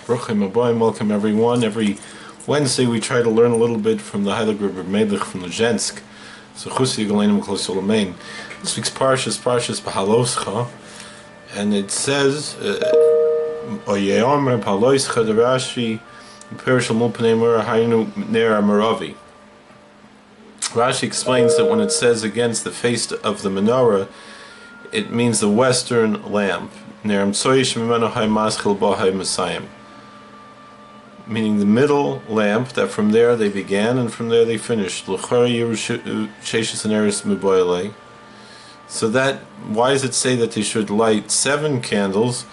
Bruchim Aboim, welcome everyone. Every Wednesday we try to learn a little bit from the Heilig Rebbe from Lezhensk. So Chusi Galenim Klos Olamein. This week's Parshas Behaalosecha, and it says Oyeomer Behaalosecha the Rashi Perishal Mulpanei Mura Haynu Ner Amaravi. Rashi explains that when it says against the face of the menorah, it means the western lamp, meaning the middle lamp, that from there they began and from there they finished. So that, why does it say that they should light 7 candles?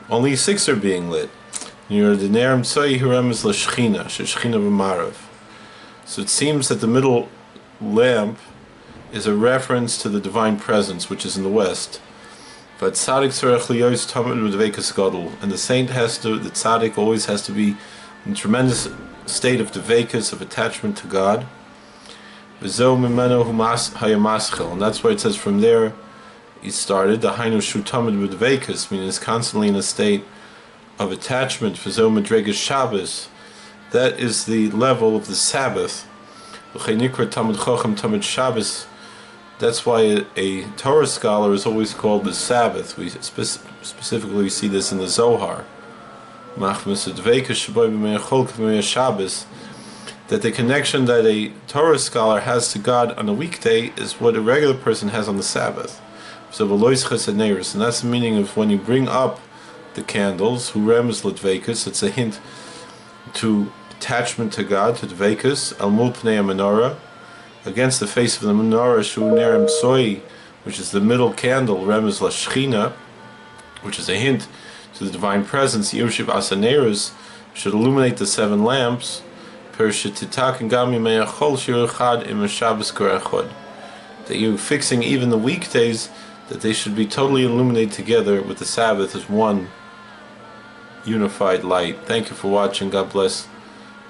Only 6 are being lit. So it seems that the middle lamp is a reference to the divine presence, which is in the west. And the saint the tzaddik always has to be in a tremendous state of devekus, of attachment to God. And that's why it says from there he started, the hainu shu tamid b'devekus, meaning is constantly in a state of attachment. Shabbos, that is the level of the Sabbath. That's why a Torah scholar is always called the Sabbath. We specifically see this in the Zohar. That the connection that a Torah scholar has to God on a weekday is what a regular person has on the Sabbath. So and that's the meaning of when you bring up the candles, Hurem is Litvekus, it's a hint to attachment to God, to Dvekus, Al Mulpnei Menorah, against the face of the menorah, Shu Nerem Soi, which is the middle candle, Remez La Shechina, which is a hint to the divine presence. Yoshiv Asanerus should illuminate the 7 lamps, that you're fixing even the weekdays, that they should be totally illuminated together with the Sabbath as one unified light. Thank you for watching. God bless.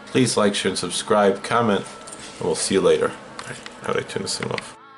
Please like, share, and subscribe, comment, and we'll see you later. How do I turn this thing off?